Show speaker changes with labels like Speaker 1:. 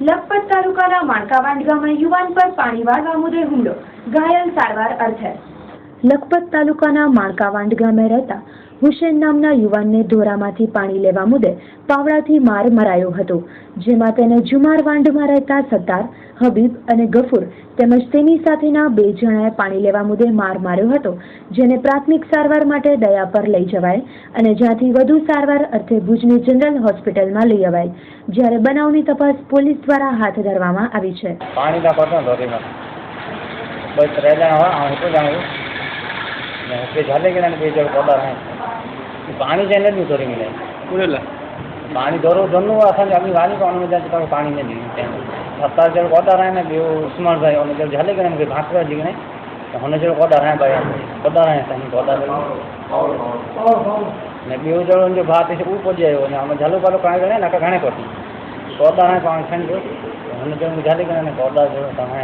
Speaker 1: લખપત તાલુકાના માણકાવાંડ ગામે યુવાન પર પાણી વાળવા મુદ્દે હુમલો, ઘાયલ સારવાર અર્થે। લખપત તાલુકાના માણકાવાંડ ગામે રહેતા હુસેન નામના યુવાનને ધોરામાંથી પાણી લેવા મુદ્દે પાવડાથી માર મરાયો હતો, જેમાં તેને જુમારવાંડમાં રહેતા સત્તાર, હબીબ અને ગફુર તેમજ તેની સાથેના 2 જણાએ પાણી લેવા મુદ્દે માર માર્યો હતો, જેને પ્રાથમિક સારવાર માટે દયા પર લઈ જવાય અને જ્યાંથી વધુ સારવાર અર્થે ભુજની જનરલ હોસ્પિટલમાં લઈ અવાય, જ્યારે બનાવની તપાસ પોલીસ દ્વારા હાથ ધરવામાં આવી છે।
Speaker 2: પાણી का पता धोरीમાં બસ રહેલા હોય હું તો જાણું કે झाले के ना 2 जण पडा है पानी जाने नहीं धोरी मिले पूरेला पानी धोरो दोनों असन अभी गाड़ी को अनुमति जाते तो पानी नहीं दी 17 जण पडा रहे ने बे उस्मान भाई और जब झाले के ना के भातरा जी ने तो होने जण पडा रहे भाई पडा रहे सही पडा ने बे जण जो भात से ऊपर जायो ने हम झालो पालो काई गणे ना का घणे पटी पडा रहे पानी छन जो होने जण झाले के ना पडा जो तो है